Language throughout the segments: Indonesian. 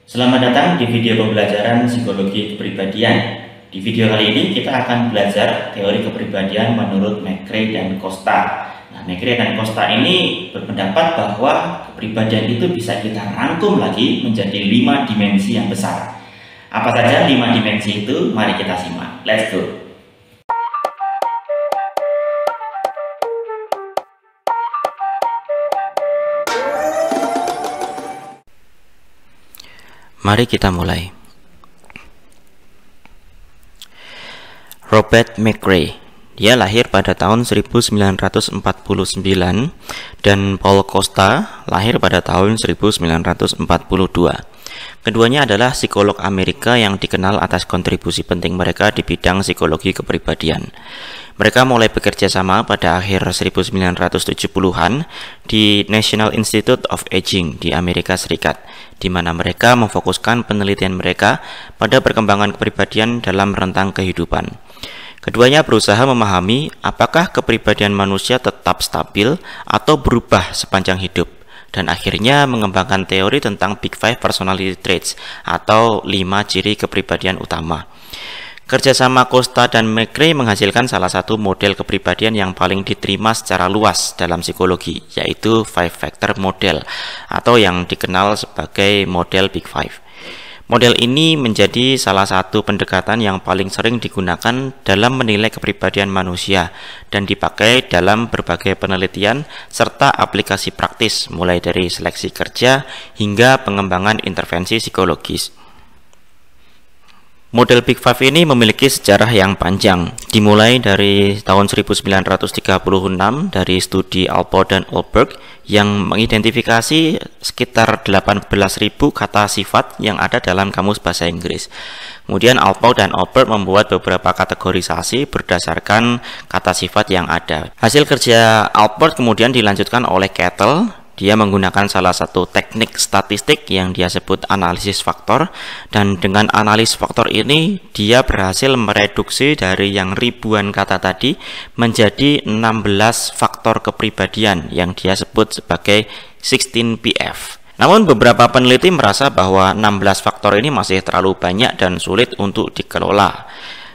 Selamat datang di video pembelajaran psikologi kepribadian. Di video kali ini kita akan belajar teori kepribadian menurut McRae dan Costa. Nah, McRae dan Costa ini berpendapat bahwa kepribadian itu bisa kita rangkum lagi menjadi 5 dimensi yang besar. Apa saja 5 dimensi itu? Mari kita simak. Let's go! Mari kita mulai. Robert McRae, dia lahir pada tahun 1949 dan Paul Costa lahir pada tahun 1942. Keduanya adalah psikolog Amerika yang dikenal atas kontribusi penting mereka di bidang psikologi kepribadian. Mereka mulai bekerja sama pada akhir 1970-an di National Institute of Aging di Amerika Serikat, di mana mereka memfokuskan penelitian mereka pada perkembangan kepribadian dalam rentang kehidupan. Keduanya berusaha memahami apakah kepribadian manusia tetap stabil atau berubah sepanjang hidup, dan akhirnya mengembangkan teori tentang Big Five Personality Traits atau 5 ciri kepribadian utama. Kerjasama Costa dan McRae menghasilkan salah satu model kepribadian yang paling diterima secara luas dalam psikologi, yaitu Five Factor Model atau yang dikenal sebagai model Big Five. Model ini menjadi salah satu pendekatan yang paling sering digunakan dalam menilai kepribadian manusia dan dipakai dalam berbagai penelitian serta aplikasi praktis, mulai dari seleksi kerja hingga pengembangan intervensi psikologis. Model Big Five ini memiliki sejarah yang panjang, dimulai dari tahun 1936 dari studi Allport dan Ulberg yang mengidentifikasi sekitar 18.000 kata sifat yang ada dalam kamus bahasa Inggris. Kemudian Allport dan Ulberg membuat beberapa kategorisasi berdasarkan kata sifat yang ada. Hasil kerja Allport kemudian dilanjutkan oleh Cattell. Dia menggunakan salah satu teknik statistik yang dia sebut analisis faktor, dan dengan analisis faktor ini dia berhasil mereduksi dari yang ribuan kata tadi menjadi 16 faktor kepribadian yang dia sebut sebagai 16PF. Namun beberapa peneliti merasa bahwa 16 faktor ini masih terlalu banyak dan sulit untuk dikelola.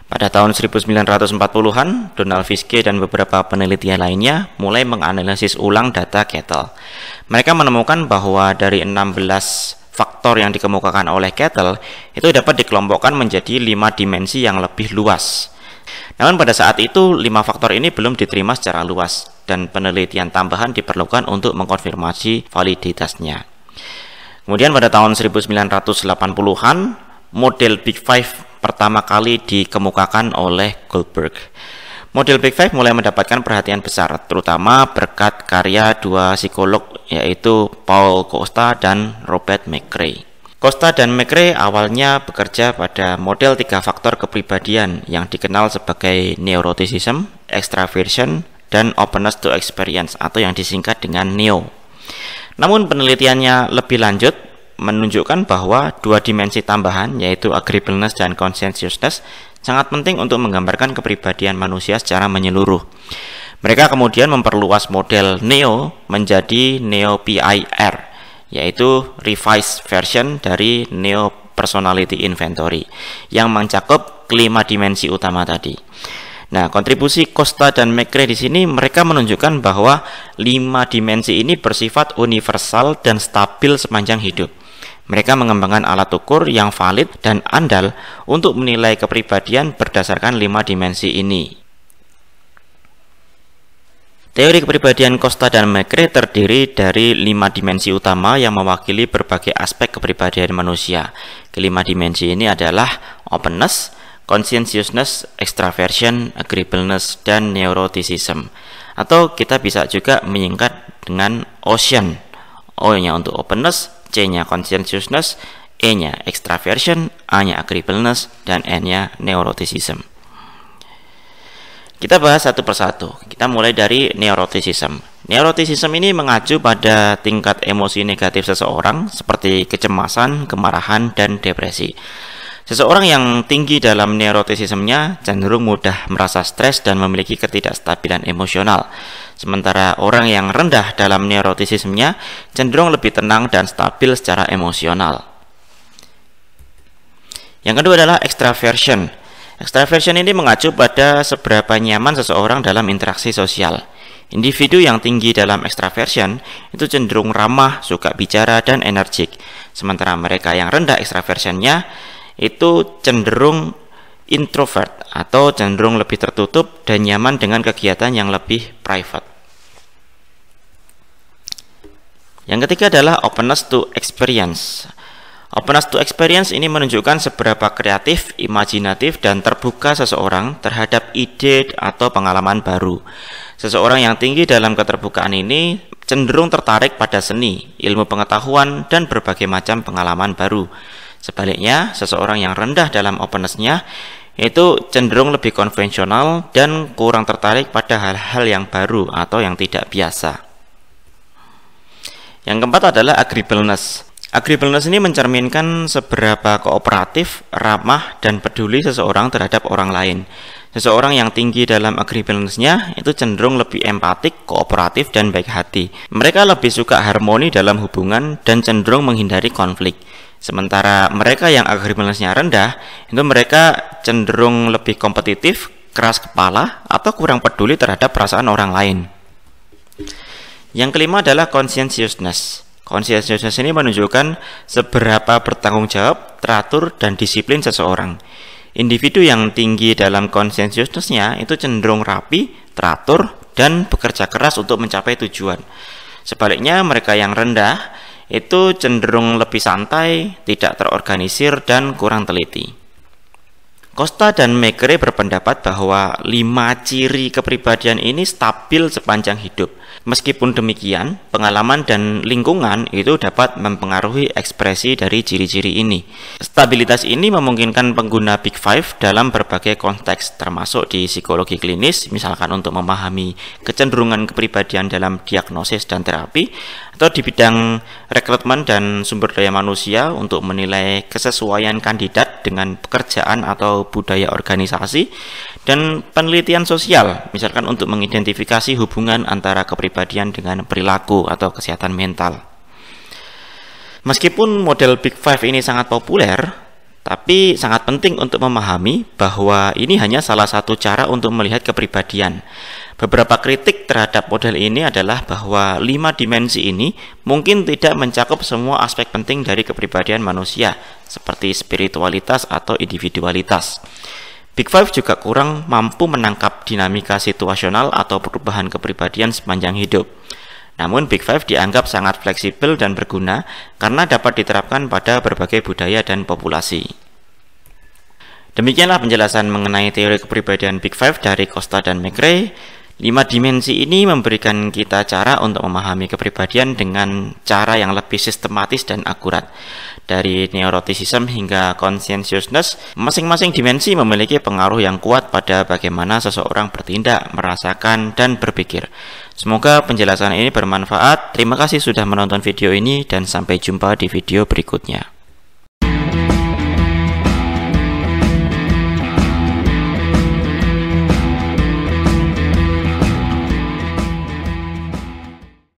Pada tahun 1940-an, Donald Fiske dan beberapa penelitian lainnya mulai menganalisis ulang data Cattell. Mereka menemukan bahwa dari 16 faktor yang dikemukakan oleh Cattell itu dapat dikelompokkan menjadi 5 dimensi yang lebih luas. Namun pada saat itu 5 faktor ini belum diterima secara luas dan penelitian tambahan diperlukan untuk mengkonfirmasi validitasnya. Kemudian pada tahun 1980-an, model Big Five pertama kali dikemukakan oleh Goldberg. Model Big Five mulai mendapatkan perhatian besar, terutama berkat karya dua psikolog yaitu Paul Costa dan Robert McRae. Costa dan McRae awalnya bekerja pada model 3 faktor kepribadian yang dikenal sebagai neuroticism, extraversion, dan openness to experience atau yang disingkat dengan NEO. Namun penelitiannya lebih lanjut menunjukkan bahwa 2 dimensi tambahan yaitu agreeableness dan conscientiousness sangat penting untuk menggambarkan kepribadian manusia secara menyeluruh. Mereka kemudian memperluas model NEO menjadi NEO-PIR, yaitu revised version dari NEO Personality Inventory yang mencakup kelima dimensi utama tadi. Nah, kontribusi Costa dan McRae di sini mereka menunjukkan bahwa 5 dimensi ini bersifat universal dan stabil sepanjang hidup. Mereka mengembangkan alat ukur yang valid dan andal untuk menilai kepribadian berdasarkan 5 dimensi ini. Teori kepribadian Costa dan McRae terdiri dari 5 dimensi utama yang mewakili berbagai aspek kepribadian manusia. Kelima dimensi ini adalah openness, conscientiousness, extraversion, agreeableness, dan neuroticism. Atau kita bisa juga menyingkat dengan OCEAN. O-nya untuk openness, C-nya conscientiousness, E-nya extraversion, A-nya agreeableness, dan N-nya neuroticism. Kita bahas satu persatu. Kita mulai dari neuroticism. Neuroticism ini mengacu pada tingkat emosi negatif seseorang seperti kecemasan, kemarahan, dan depresi. Seseorang yang tinggi dalam neuroticismnya cenderung mudah merasa stres dan memiliki ketidakstabilan emosional. Sementara orang yang rendah dalam neuroticismnya cenderung lebih tenang dan stabil secara emosional. Yang kedua adalah extraversion. Extraversion ini mengacu pada seberapa nyaman seseorang dalam interaksi sosial. Individu yang tinggi dalam extraversion itu cenderung ramah, suka bicara, dan energik. Sementara mereka yang rendah extraversionnya itu cenderung introvert atau cenderung lebih tertutup dan nyaman dengan kegiatan yang lebih private. Yang ketiga adalah openness to experience. Openness to experience ini menunjukkan seberapa kreatif, imajinatif, dan terbuka seseorang terhadap ide atau pengalaman baru. Seseorang yang tinggi dalam keterbukaan ini cenderung tertarik pada seni, ilmu pengetahuan, dan berbagai macam pengalaman baru. Sebaliknya, seseorang yang rendah dalam openness-nya itu cenderung lebih konvensional dan kurang tertarik pada hal-hal yang baru atau yang tidak biasa. Yang keempat adalah agreeableness. Agreeableness ini mencerminkan seberapa kooperatif, ramah, dan peduli seseorang terhadap orang lain. Seseorang yang tinggi dalam agreeableness-nya itu cenderung lebih empatik, kooperatif, dan baik hati. Mereka lebih suka harmoni dalam hubungan dan cenderung menghindari konflik. Sementara mereka yang agreeableness-nya rendah, itu mereka cenderung lebih kompetitif, keras kepala, atau kurang peduli terhadap perasaan orang lain. Yang kelima adalah conscientiousness. Conscientiousness ini menunjukkan seberapa bertanggung jawab, teratur, dan disiplin seseorang. Individu yang tinggi dalam conscientiousness-nya itu cenderung rapi, teratur, dan bekerja keras untuk mencapai tujuan. Sebaliknya, mereka yang rendah itu cenderung lebih santai, tidak terorganisir, dan kurang teliti. Costa dan McRae berpendapat bahwa 5 ciri kepribadian ini stabil sepanjang hidup. Meskipun demikian, pengalaman dan lingkungan itu dapat mempengaruhi ekspresi dari ciri-ciri ini. Stabilitas ini memungkinkan pengguna Big Five dalam berbagai konteks, termasuk di psikologi klinis, misalkan untuk memahami kecenderungan kepribadian dalam diagnosis dan terapi, atau di bidang rekrutmen dan sumber daya manusia untuk menilai kesesuaian kandidat dengan pekerjaan atau budaya organisasi, dan penelitian sosial, misalkan untuk mengidentifikasi hubungan antara kepribadian dengan perilaku atau kesehatan mental. Meskipun model Big Five ini sangat populer, tapi sangat penting untuk memahami bahwa ini hanya salah satu cara untuk melihat kepribadian. Beberapa kritik terhadap model ini adalah bahwa 5 dimensi ini mungkin tidak mencakup semua aspek penting dari kepribadian manusia, seperti spiritualitas atau individualitas. Big Five juga kurang mampu menangkap dinamika situasional atau perubahan kepribadian sepanjang hidup. Namun Big Five dianggap sangat fleksibel dan berguna karena dapat diterapkan pada berbagai budaya dan populasi. Demikianlah penjelasan mengenai teori kepribadian Big Five dari Costa dan McRae. 5 dimensi ini memberikan kita cara untuk memahami kepribadian dengan cara yang lebih sistematis dan akurat. Dari neuroticism hingga conscientiousness, masing-masing dimensi memiliki pengaruh yang kuat pada bagaimana seseorang bertindak, merasakan, dan berpikir. Semoga penjelasan ini bermanfaat. Terima kasih sudah menonton video ini dan sampai jumpa di video berikutnya.